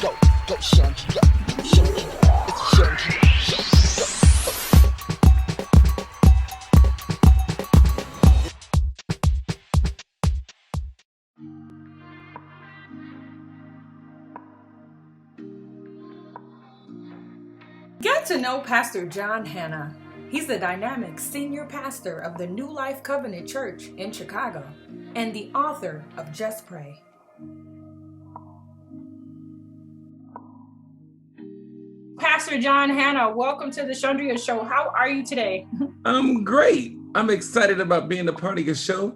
go, go, Chundria, Chundria, it's Chundria Show, Get to know Pastor John Hanna. He's the dynamic senior pastor of the New Life Covenant Church in Chicago and the author of Just Pray. Pastor John Hanna, welcome to the Chundria Show. How are you today? I'm great. I'm excited about being a part of your show.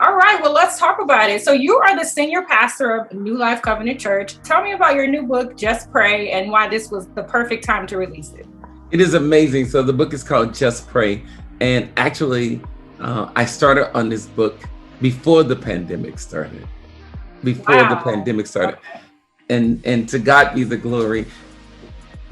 All right, well, let's talk about it. So you are the senior pastor of New Life Covenant Church. Tell me about your new book, Just Pray, and why this was the perfect time to release it. It is amazing. So the book is called Just Pray. And actually, I started on this book before the pandemic started. And to God be the glory.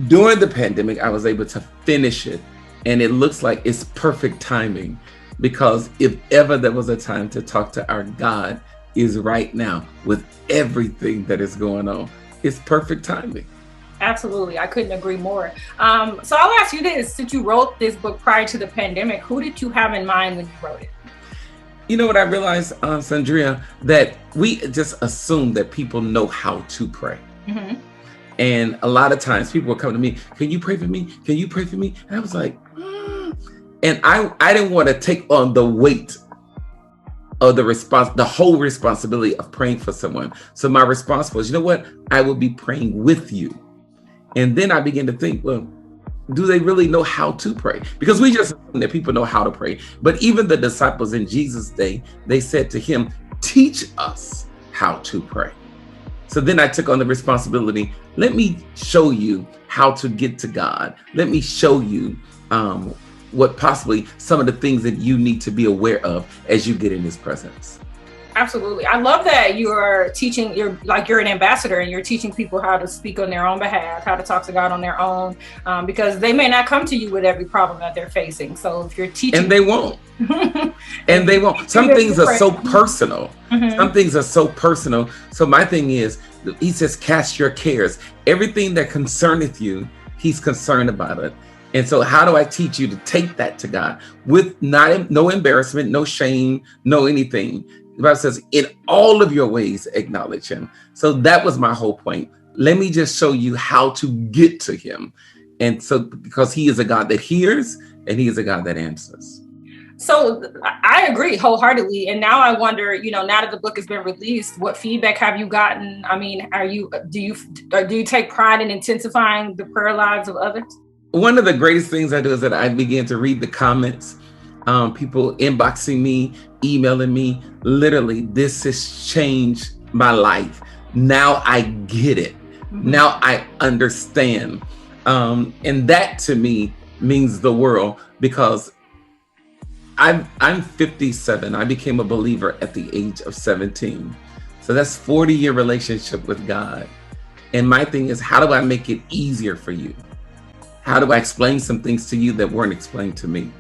During the pandemic, I was able to finish it. And it looks like it's perfect timing, because if ever there was a time to talk to our God, is right now with everything that is going on. It's perfect timing. Absolutely. I couldn't agree more. So I'll ask you this, since you wrote this book prior to the pandemic, who did you have in mind when you wrote it? You know what I realized, Chundria, that we just assume that people know how to pray. Mm-hmm. And a lot of times people will come to me, can you pray for me? Can you pray for me? And I was like, And I didn't want to take on the weight of the whole responsibility of praying for someone. So my response was, you know what? I will be praying with you. And then I began to think, well, do they really know how to pray? Because we just assume that people know how to pray. But even the disciples in Jesus' day, they said to him, teach us how to pray. So then I took on the responsibility. Let me show you how to get to God. Let me show you what possibly some of the things that you need to be aware of as you get in his presence. Absolutely. I love that you're teaching, you're an ambassador and you're teaching people how to speak on their own behalf, how to talk to God on their own, because they may not come to you with every problem that they're facing. So if you're teaching. And they won't. And they won't. Some things are so personal. Mm-hmm. Some things are so personal. So my thing is, he says, cast your cares. Everything that concerneth you, he's concerned about it. And so how do I teach you to take that to God with no embarrassment, no shame, no anything? The Bible says, in all of your ways, acknowledge him. So that was my whole point. Let me just show you how to get to him. And so, because he is a God that hears and he is a God that answers. So I agree wholeheartedly. And now I wonder, now that the book has been released, what feedback have you gotten? I mean, do you take pride in intensifying the prayer lives of others? One of the greatest things I do is that I begin to read the comments. People inboxing me, emailing me. Literally, this has changed my life. Now I get it. Mm-hmm. Now I understand. And that to me means the world, because I'm 57. I became a believer at the age of 17. So that's 40-year relationship with God. And my thing is, how do I make it easier for you? How do I explain some things to you that weren't explained to me?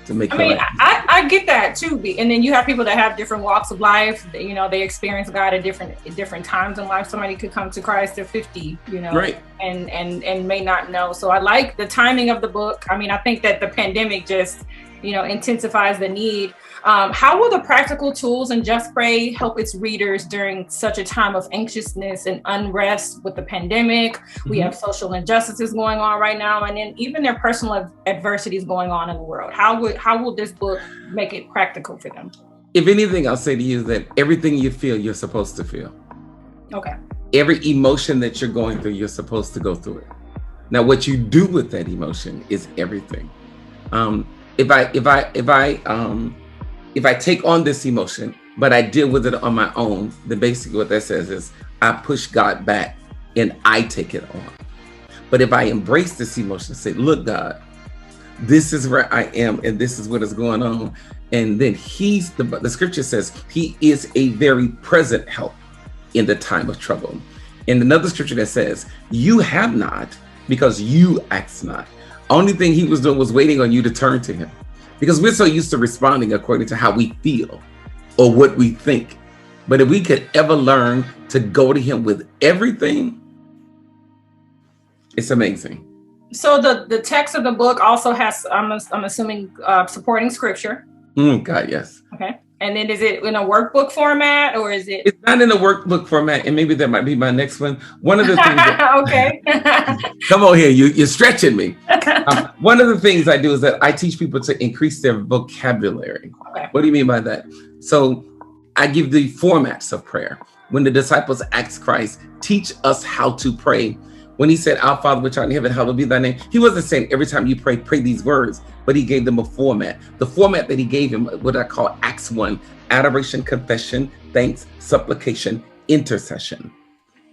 I get that too. And then you have people that have different walks of life. They experience God at different times in life. Somebody could come to Christ at 50, right, and may not know. So I like the timing of the book. I mean, I think that the pandemic just, intensifies the need. How will the practical tools in Just Pray help its readers during such a time of anxiousness and unrest with the pandemic? Mm-hmm. We have social injustices going on right now, and then even their personal adversities going on in the world. How will this book make it practical for them? If anything, I'll say to you that everything you feel, you're supposed to feel. Okay. Every emotion that you're going through, you're supposed to go through it. Now, what you do with that emotion is everything. If I take on this emotion, but I deal with it on my own, then basically what that says is I push God back and I take it on. But if I embrace this emotion and say, look, God, this is where I am and this is what is going on. And then the scripture says he is a very present help in the time of trouble. And another scripture that says, you have not because you ask not. Only thing he was doing was waiting on you to turn to him, because we're so used to responding according to how we feel or what we think. But if we could ever learn to go to him with everything, it's amazing. So the text of the book also has, I'm assuming, supporting scripture. God, yes. Okay. And then is it in a workbook format, or is it? It's not in a workbook format, and maybe that might be my next one. One of the things that, okay. come on here, you're stretching me. One of the things I do is that I teach people to increase their vocabulary. Okay. What do you mean by that? So I give the formats of prayer. When the disciples asked Christ, teach us how to pray. When he said, our Father which art in heaven, hallowed be thy name, he wasn't saying every time you pray these words, but he gave them a format. The format that he gave him, what I call Acts 1, adoration, confession, thanks, supplication, intercession.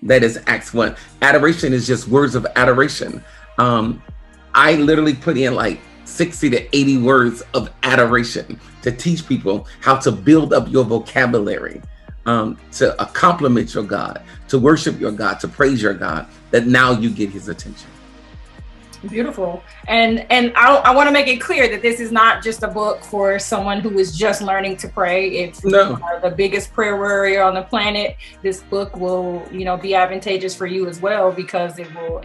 That is Acts 1. Adoration is just words of adoration. I literally put in like 60 to 80 words of adoration to teach people how to build up your vocabulary, to compliment your God, to worship your God, to praise your God, that now you get his attention. Beautiful. And I want to make it clear that this is not just a book for someone who is just learning to pray. If you are the biggest prayer warrior on the planet, this book will, be advantageous for you as well, because it will,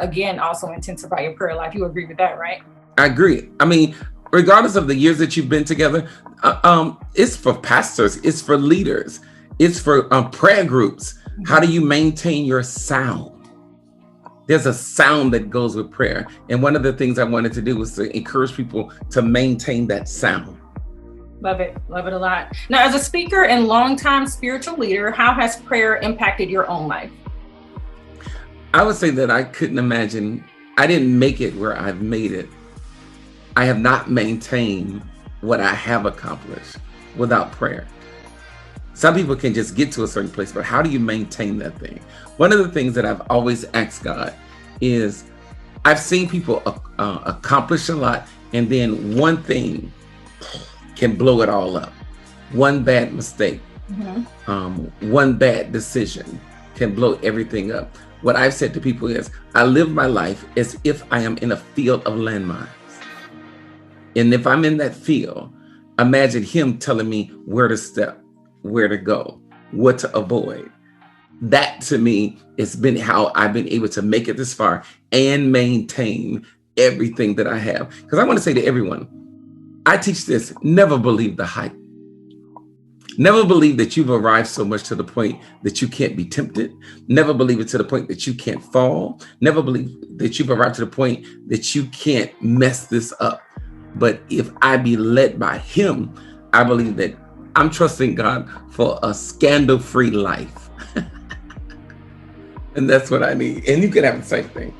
again, also intensify your prayer life. You agree with that, right? I agree. I mean, regardless of the years that you've been together, it's for pastors, it's for leaders, it's for prayer groups. How do you maintain your sound? There's a sound that goes with prayer. And one of the things I wanted to do was to encourage people to maintain that sound. Love it. Love it a lot. Now, as a speaker and longtime spiritual leader, how has prayer impacted your own life? I would say that I couldn't imagine, I didn't make it where I've made it. I have not maintained what I have accomplished without prayer. Some people can just get to a certain place, but how do you maintain that thing? One of the things that I've always asked God is, I've seen people accomplish a lot, and then one thing can blow it all up. One bad mistake, one bad decision can blow everything up. What I've said to people is, I live my life as if I am in a field of landmines. And if I'm in that field, imagine him telling me where to step, where to go, what to avoid. That to me has been how I've been able to make it this far and maintain everything that I have. Because I want to say to everyone, I teach this, never believe the hype. Never believe that you've arrived so much to the point that you can't be tempted. Never believe it to the point that you can't fall. Never believe that you've arrived to the point that you can't mess this up. But if I be led by him, I believe that I'm trusting God for a scandal-free life. And that's what I need. And you can have the same thing.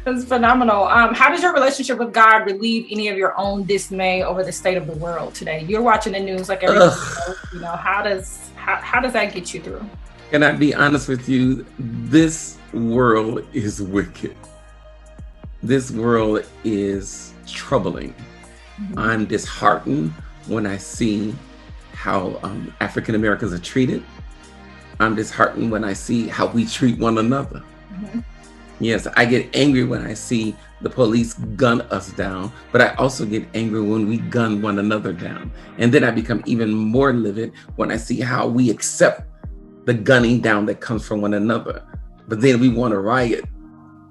That's phenomenal. How does your relationship with God relieve any of your own dismay over the state of the world today? You're watching the news like everyone else. How does that get you through? Can I be honest with you? This world is wicked. This world is troubling. I'm disheartened when I see how African Americans are treated. I'm disheartened when I see how we treat one another. Yes, I get angry when I see the police gun us down, but I also get angry when we gun one another down. And then I become even more livid when I see how we accept the gunning down that comes from one another, but then we want to riot.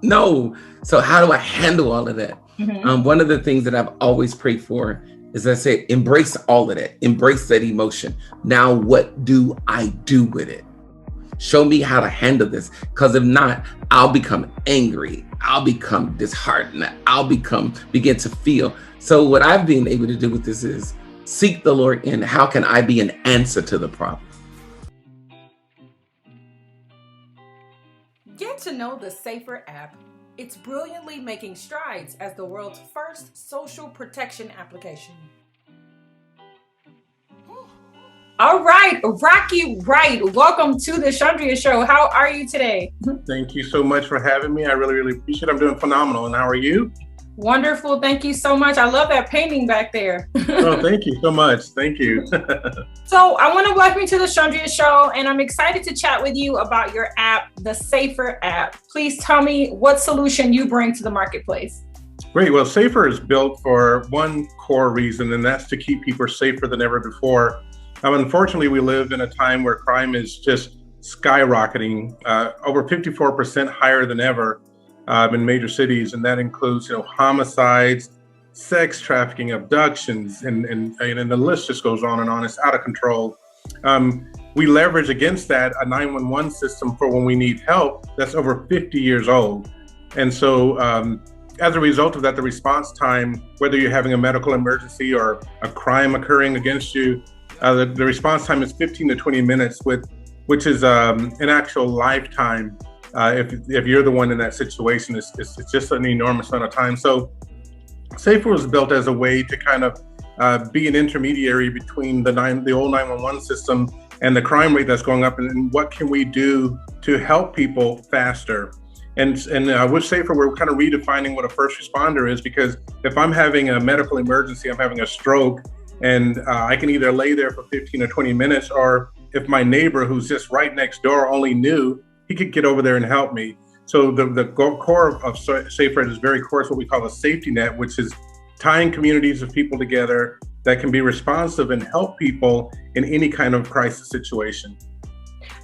No. So how do I handle all of that? One of the things that I've always prayed for is, I said, embrace all of that, embrace that emotion. Now, what do I do with it? Show me how to handle this, because if not, I'll become angry. I'll become disheartened. I'll begin to feel. So what I've been able to do with this is seek the Lord in how can I be an answer to the problem? Get to know the Safer app. It's brilliantly making strides as the world's first social protection application. All right, Rocky Wright, welcome to the Chundria Show. How are you today? Thank you so much for having me. I really, really appreciate it. I'm doing phenomenal. And how are you? Wonderful. Thank you so much. I love that painting back there. Oh, thank you so much. Thank you. So I want to welcome you to the Chundria Show, and I'm excited to chat with you about your app, the Safer app. Please tell me what solution you bring to the marketplace. Great. Well, Safer is built for one core reason, and that's to keep people safer than ever before. Unfortunately, we live in a time where crime is just skyrocketing, over 54% higher than ever in major cities, and that includes, homicides, sex trafficking, abductions, and the list just goes on and on. It's out of control. We leverage against that a 911 system for when we need help that's over 50 years old. And so as a result of that, the response time, whether you're having a medical emergency or a crime occurring against you, the response time is 15 to 20 minutes, which is an actual lifetime. If you're the one in that situation, it's just an enormous amount of time. So SAFER was built as a way to kind of be an intermediary between the old 911 system and the crime rate that's going up, and what can we do to help people faster. And with SAFER, we're kind of redefining what a first responder is, because if I'm having a medical emergency, I'm having a stroke, and I can either lay there for 15 or 20 minutes, or if my neighbor who's just right next door only knew, he could get over there and help me. So the core of SAFER is very core, what we call a safety net, which is tying communities of people together that can be responsive and help people in any kind of crisis situation.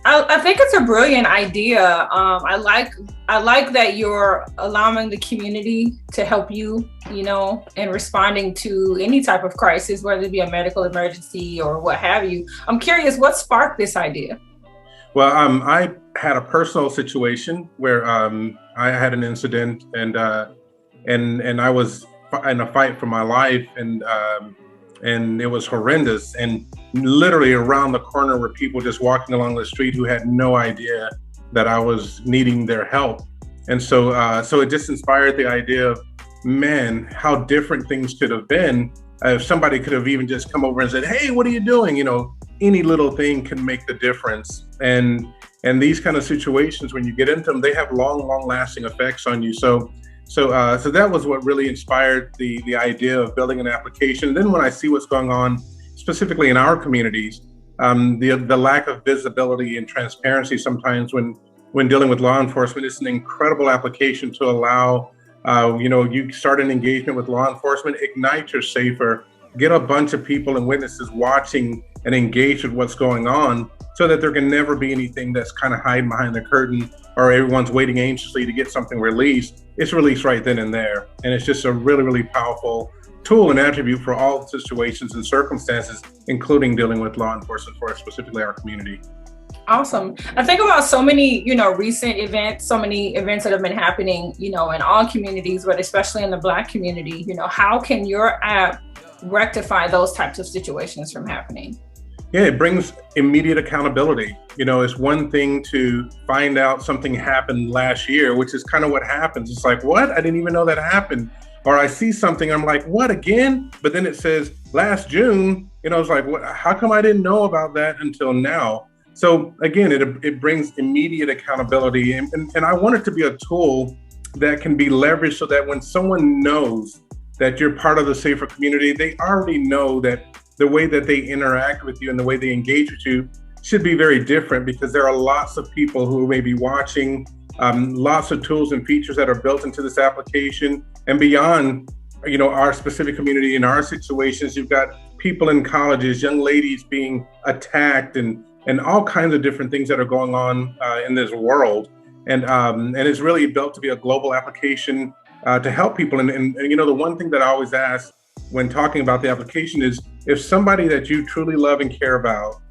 I think it's a brilliant idea. I like that you're allowing the community to help you, in responding to any type of crisis, whether it be a medical emergency or what have you. I'm curious, what sparked this idea? Well, I had a personal situation where I had an incident, and I was in a fight for my life, and it was horrendous. And literally around the corner were people just walking along the street who had no idea that I was needing their help. And so it just inspired the idea of, man, how different things could have been if somebody could have even just come over and said, hey, what are you doing? Any little thing can make the difference. And these kind of situations, when you get into them, they have long lasting effects on you. So that was what really inspired the idea of building an application. And then when I see what's going on, specifically in our communities, the lack of visibility and transparency sometimes when dealing with law enforcement, it's an incredible application to allow, you start an engagement with law enforcement, ignite your SAFER, get a bunch of people and witnesses watching and engaged with what's going on, so that there can never be anything that's kind of hiding behind the curtain, or everyone's waiting anxiously to get something released. It's released right then and there. And it's just a really, really powerful tool and attribute for all situations and circumstances, including dealing with law enforcement for specifically our community. Awesome. I think about so many, recent events, so many events that have been happening, in all communities, but especially in the Black community. How can your app rectify those types of situations from happening? Yeah, it brings immediate accountability. It's one thing to find out something happened last year, which is kind of what happens. It's like, what? I didn't even know that happened. Or I see something, I'm like, what, again? But then it says last June, it's like, what? How come I didn't know about that until now? So again, it brings immediate accountability. And I want it to be a tool that can be leveraged so that when someone knows that you're part of the SAFER community, they already know that the way that they interact with you and the way they engage with you should be very different, because there are lots of people who may be watching, lots of tools and features that are built into this application. And beyond, our specific community and our situations, you've got people in colleges, young ladies being attacked, and all kinds of different things that are going on in this world. And it's really built to be a global application to help people. And the one thing that I always ask when talking about the application is, if somebody that you truly love and care about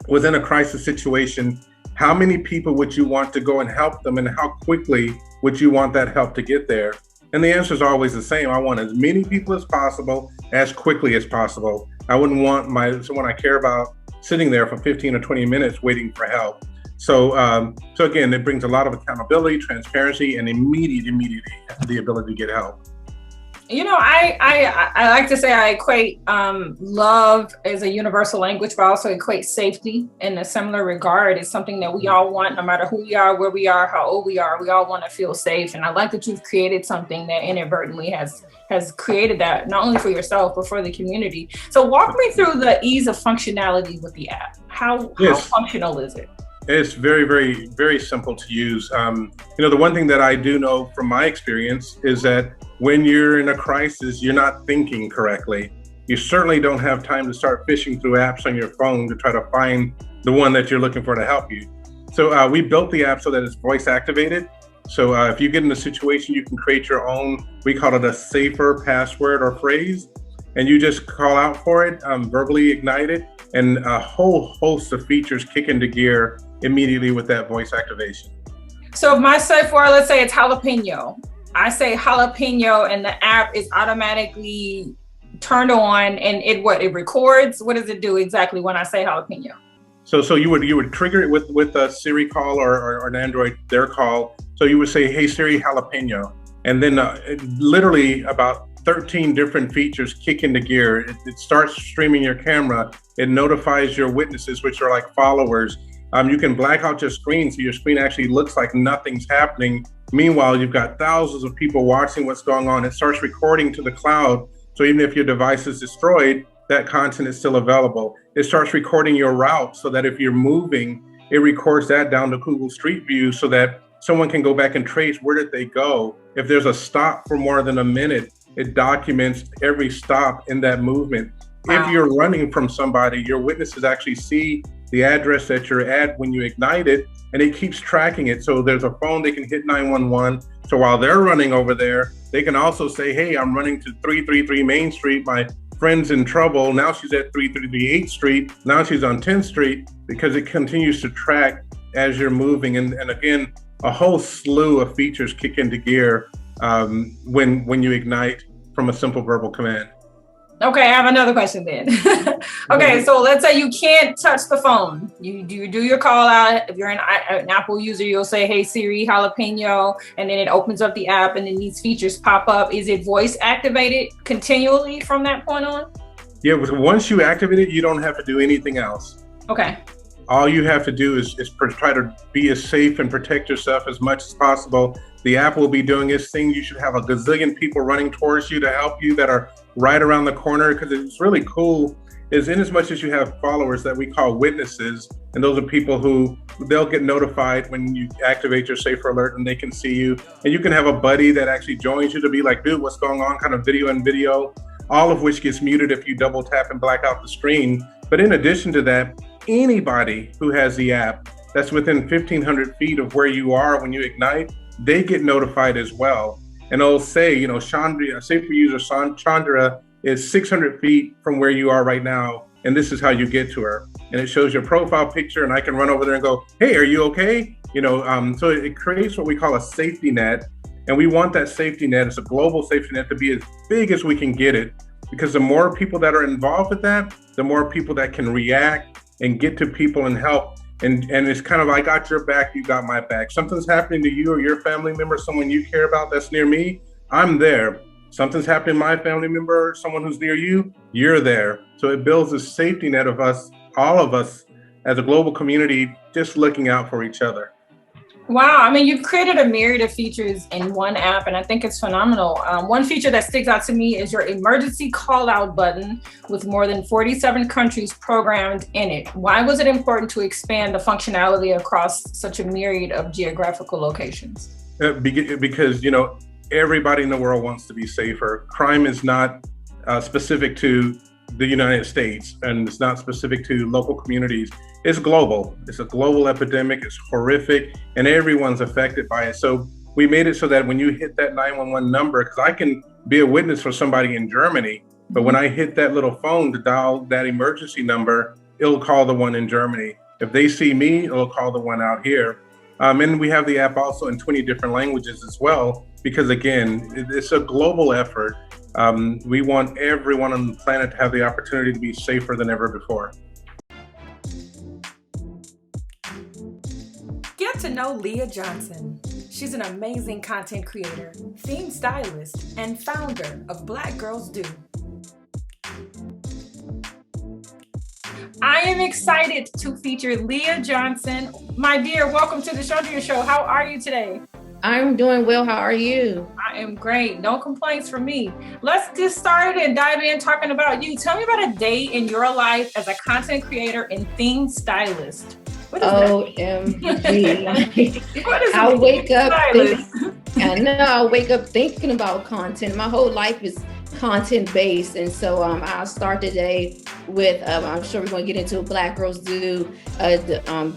was in a crisis situation, how many people would you want to go and help them, and how quickly would you want that help to get there? And the answer is always the same. I want as many people as possible, as quickly as possible. I wouldn't want someone I care about sitting there for 15 or 20 minutes waiting for help. So again, it brings a lot of accountability, transparency, and immediate the ability to get help. I like to say I equate love as a universal language, but I also equate safety in a similar regard. It's something that we all want, no matter who we are, where we are, how old we are. We all want to feel safe. And I like that you've created something that inadvertently has created that, not only for yourself, but for the community. So walk me through the ease of functionality with the app. How functional is it? It's very, very, very simple to use. The one thing that I do know from my experience is that when you're in a crisis, you're not thinking correctly. you certainly don't have time to start fishing through apps on your phone to try to find the one that you're looking for to help you. So we built the app so that it's voice activated. So if you get in a situation, you can create your own, we call it a safer password or phrase, and you just call out for it, verbally ignite it, and a whole host of features kick into gear immediately with that voice activation. So if my safe word, let's say it's jalapeno, I say jalapeno and the app is automatically turned on and it records? What does it do exactly when I say jalapeno? So you would trigger it with a Siri call or an Android, their call. So you would say, hey Siri, jalapeno. And then literally about 13 different features kick into gear. It starts streaming your camera. It notifies your witnesses, which are like followers. You can black out your screen so your screen actually looks like nothing's happening. Meanwhile, you've got thousands of people watching what's going on. It starts recording to the cloud. So even if your device is destroyed, that content is still available. It starts recording your route so that if you're moving, it records that down to Google Street View so that someone can go back and trace where did they go. If there's a stop for more than a minute, it documents every stop in that movement. Wow. If you're running from somebody, your witnesses actually see the address that you're at when you ignite it, and it keeps tracking it. So there's a phone, they can hit 911. So while they're running over there, they can also say, hey, I'm running to 333 Main Street. My friend's in trouble. Now she's at 333 8th Street. Now she's on 10th Street, because it continues to track as you're moving. And again, a whole slew of features kick into gear when you ignite from a simple verbal command. Okay, I have another question then. Okay, so let's say you can't touch the phone. You do your call out. If you're an Apple user, you'll say, hey Siri, jalapeno, and then it opens up the app and then these features pop up. Is it voice activated continually from that point on? Yeah, once you activate it, you don't have to do anything else. Okay. All you have to do is try to be as safe and protect yourself as much as possible. The app will be doing its thing. You should have a gazillion people running towards you to help you that are right around the corner, because it's really cool is in as much as you have followers that we call witnesses, and those are people who they'll get notified when you activate your safer alert and they can see you. And you can have a buddy that actually joins you to be like, dude, what's going on? Kind of video and video, all of which gets muted if you double tap and black out the screen. But in addition to that, anybody who has the app that's within 1,500 feet of where you are when you ignite, they get notified as well. And it'll say, you know, Chundria, safer user Chundria is 600 feet from where you are right now, and this is how you get to her. And it shows your profile picture, and I can run over there and go, hey, are you okay? You know, so it creates what we call a safety net. And we want that safety net, it's a global safety net, to be as big as we can get it. Because the more people that are involved with that, the more people that can react and get to people and help. And it's kind of, I got your back, you got my back. Something's happening to you or your family member, someone you care about that's near me, I'm there. Something's happening to my family member, someone who's near you, you're there. So it builds a safety net of us, all of us as a global community, just looking out for each other. Wow, I mean, you've created a myriad of features in one app, and I think it's phenomenal. One feature that sticks out to me is your emergency call out button with more than 47 countries programmed in it. Why was it important to expand the functionality across such a myriad of geographical locations? Because, you know, everybody in the world wants to be safer. Crime is not specific to the United States, and it's not specific to local communities. It's global. It's a global epidemic. It's horrific, and everyone's affected by it. So we made it so that when you hit that 911 number, because I can be a witness for somebody in Germany, but when I hit that little phone to dial that emergency number, it'll call the one in Germany. If they see me, it'll call the one out here. And we have the app also in 20 different languages as well, because again, it's a global effort. We want everyone on the planet to have the opportunity to be safer than ever before. Get to know Leah Johnson. She's an amazing content creator, theme stylist, and founder of Black Girls Do. I am excited to feature Leah Johnson. My dear, welcome to the Chundria Show. How are you today? I'm doing well. How are you? I am great. No complaints from me. Let's get started and dive in talking about you. Tell me about a day in your life as a content creator and theme stylist. What is OMG. I'll wake up thinking about content. My whole life is content based. And so I'll start today with, I'm sure we're going to get into Black Girls Do,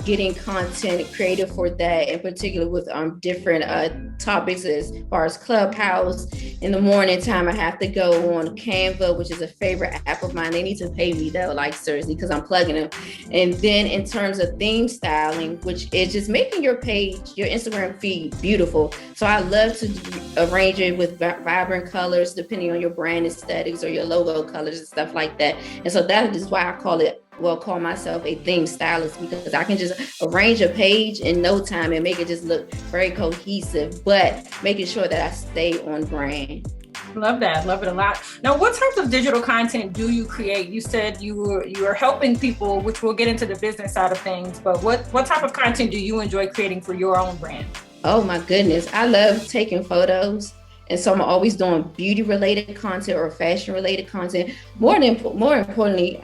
getting content creative for that, in particular with different topics as far as Clubhouse. In the morning time, I have to go on Canva, which is a favorite app of mine. They need to pay me though, like seriously, because I'm plugging them. And then in terms of theme styling, which is just making your page, your Instagram feed beautiful. So I love to arrange it with vibrant colors, depending on your brand aesthetics or your logo colors and stuff like that. And so that is why I call myself a theme stylist, because I can just arrange a page in no time and make it just look very cohesive, but making sure that I stay on brand. Love that. Love it a lot. Now, what types of digital content do you create? You said you are helping people, which we'll get into the business side of things, but what type of content do you enjoy creating for your own brand? Oh my goodness. I love taking photos. And so I'm always doing beauty related content or fashion related content. More importantly,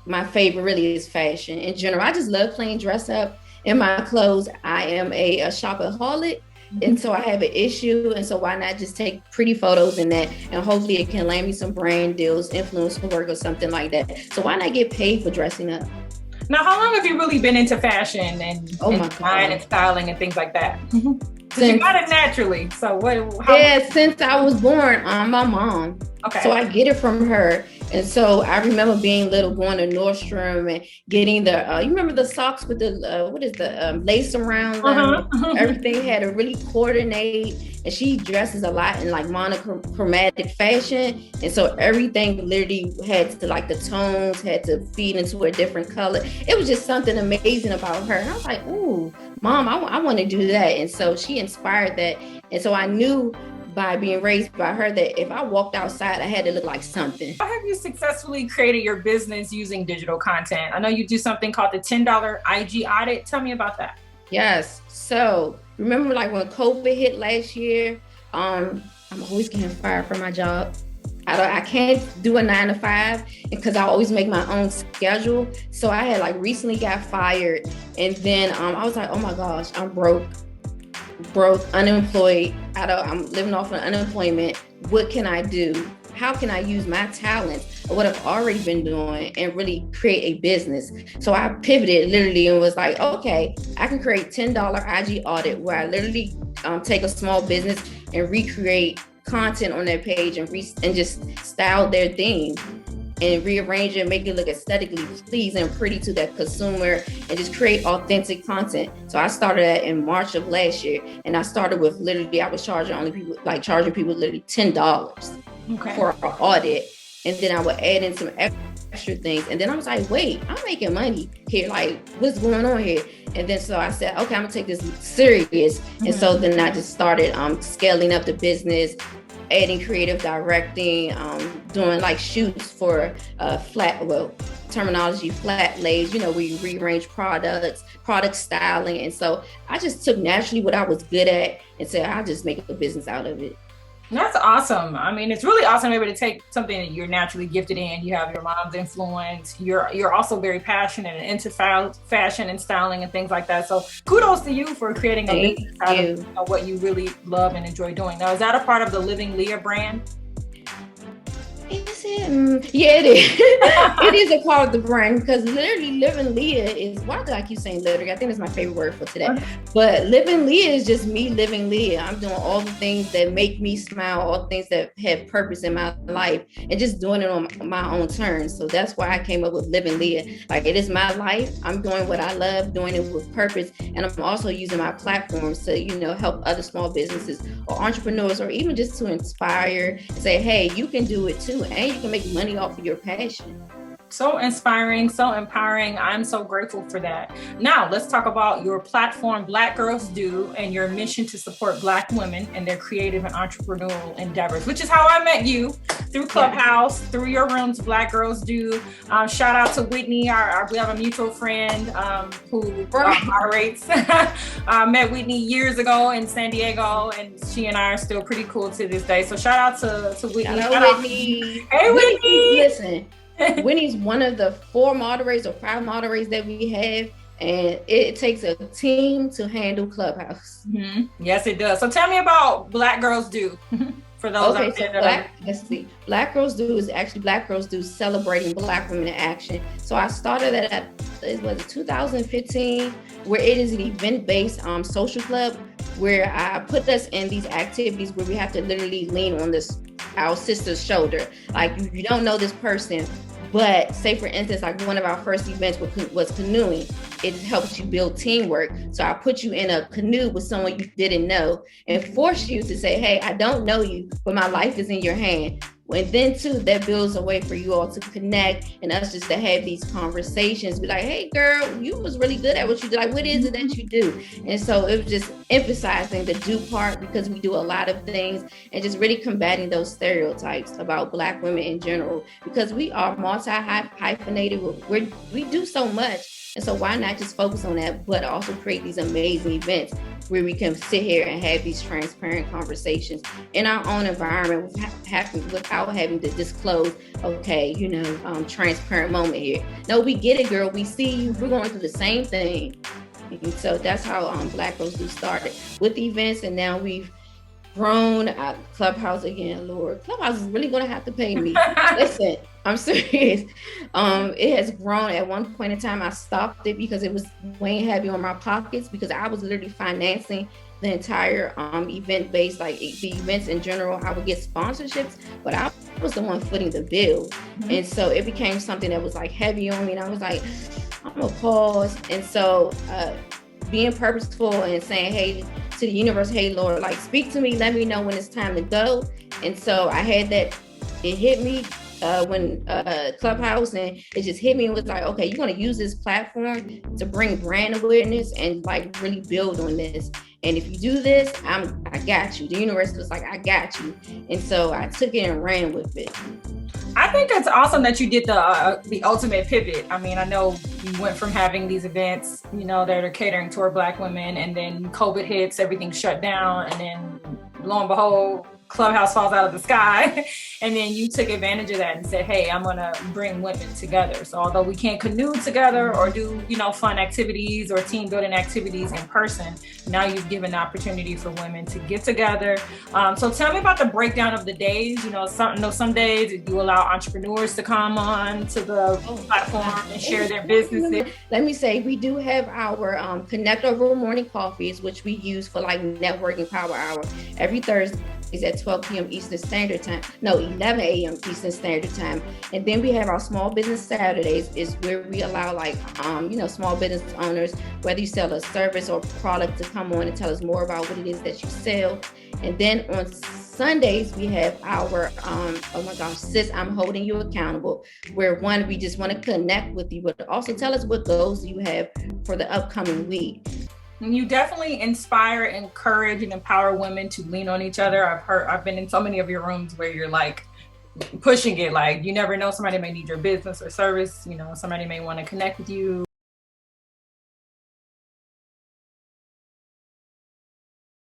my favorite really is fashion in general. I just love playing dress up in my clothes. I am a shopaholic. And so I have an issue. And so why not just take pretty photos in that, and hopefully it can land me some brand deals, influencer work or something like that. So why not get paid for dressing up? Now, how long have you really been into fashion and design and styling and things like that? Because you got it naturally. So since I was born, my mom. Okay. So I get it from her. And so I remember being little, going to Nordstrom and getting you remember the socks with the lace around them? Everything had to really coordinate. And she dresses a lot in like monochromatic fashion. And so everything literally had to, like the tones had to feed into a different color. It was just something amazing about her. And I was like, ooh, Mom, I want to do that. And so she inspired that. And so I knew by being raised by her that if I walked outside, I had to look like something. How have you successfully created your business using digital content? I know you do something called the $10 IG audit. Tell me about that. Yes. So remember like when COVID hit last year, I'm always getting fired from my job. I can't do a 9 to 5 because I always make my own schedule. So I had like recently got fired, and then I was like, oh my gosh, I'm broke, unemployed. I'm living off of unemployment. What can I do? How can I use my talent or what I've already been doing and really create a business? So I pivoted literally and was like, okay, I can create $10 IG audit where I literally take a small business and recreate content on their page and just style their theme and rearrange it, make it look aesthetically pleasing and pretty to that consumer, and just create authentic content. So I started that in March of last year, and I started with literally, I was charging people literally $10 for an audit, and then I would add in some extra things, and then I was like, wait, I'm making money here, like what's going on here? And then so I said, okay, I'm gonna take this serious. And so then I just started scaling up the business, adding creative directing, doing like shoots for flat lays, where you rearrange product styling. And so I just took naturally what I was good at and said, I'll just make a business out of it. That's awesome. I mean, it's really awesome able to take something that you're naturally gifted in. You have your mom's influence. You're also very passionate and into fashion and styling and things like that. So kudos to you for creating a business out of what you really love and enjoy doing. Now, is that a part of the Living Leah brand? Is it? Yeah, it is. It is a part of the brand because literally Living Leah is, why do I keep saying literally? I think that's my favorite word for today. But Living Leah is just me living Leah. I'm doing all the things that make me smile, all the things that have purpose in my life, and just doing it on my own terms. So that's why I came up with Living Leah. Like, it is my life. I'm doing what I love, doing it with purpose. And I'm also using my platforms to, help other small businesses or entrepreneurs, or even just to inspire and say, hey, you can do it too. And you can make money off of your passion. So inspiring, so empowering. I'm so grateful for that. Now, let's talk about your platform, Black Girls Do, and your mission to support Black women and their creative and entrepreneurial endeavors, which is how I met you, through Clubhouse, through your rooms, Black Girls Do. Shout out to Whitney, we have a mutual friend who moderates. Met Whitney years ago in San Diego, and she and I are still pretty cool to this day. So shout out to Whitney. Hello, Whitney. Hey, Whitney. Listen. Winnie's one of the 4 moderators or 5 moderators that we have, and it takes a team to handle Clubhouse. Mm-hmm. Yes, it does. So tell me about Black Girls Do. for those Okay, out so there let's see. Black Girls Do is actually Black Girls Do celebrating Black women in action. So I started that at, it was 2015, where it is an event-based social club where I put us in these activities where we have to literally lean on our sister's shoulder. Like you don't know this person, but say for instance, like one of our first events was canoeing. It helps you build teamwork. So I put you in a canoe with someone you didn't know and force you to say, hey, I don't know you, but my life is in your hand. And then too, that builds a way for you all to connect and us just to have these conversations, be like, hey girl, you was really good at what you do. Like, what is it that you do? And so it was just emphasizing the do part, because we do a lot of things, and just really combating those stereotypes about Black women in general, because we are multi-hyphenated. We do so much. And so why not just focus on that, but also create these amazing events where we can sit here and have these transparent conversations in our own environment without having to disclose, okay, transparent moment here. No, we get it, girl. We see you. We're going through the same thing. And so that's how Black Girls Do started with events. And now we've grown. Clubhouse again, Lord. Clubhouse is really going to have to pay me. Listen, I'm serious. It has grown. At one point in time, I stopped it because it was weighing heavy on my pockets, because I was literally financing the entire event based, like the events in general. I would get sponsorships, but I was the one footing the bill. Mm-hmm. And so it became something that was like heavy on me. And I was like, I'm gonna pause. And so being purposeful and saying, hey, to the universe, hey, Lord, like speak to me, let me know when it's time to go. And so I had that, it hit me when Clubhouse, and it just hit me and was like, okay, you're going to use this platform to bring brand awareness and like really build on this. And if you do this, I got you. The universe was like, I got you. And so I took it and ran with it. I think it's awesome that you did the ultimate pivot. I mean, I know you went from having these events, that are catering toward Black women, and then COVID hits, everything shut down, and then lo and behold, Clubhouse falls out of the sky. And then you took advantage of that and said, hey, I'm gonna bring women together. So although we can't canoe together or do, fun activities or team building activities in person, now you've given the opportunity for women to get together. So tell me about the breakdown of the days. Some days you allow entrepreneurs to come on to the platform and share their businesses. Let me say, we do have our Connect Over morning coffees, which we use for like networking power hour every Thursday is at 12 p.m. Eastern Standard Time. No, 11 a.m. Eastern Standard Time. And then we have our Small Business Saturdays, is where we allow small business owners, whether you sell a service or product, to come on and tell us more about what it is that you sell. And then on Sundays, we have our, oh my gosh, sis, I'm holding you accountable, where one, we just want to connect with you, but also tell us what goals you have for the upcoming week. You definitely inspire, encourage, and empower women to lean on each other. I've been in so many of your rooms where you're like pushing it, like you never know, somebody may need your business or service, somebody may want to connect with you.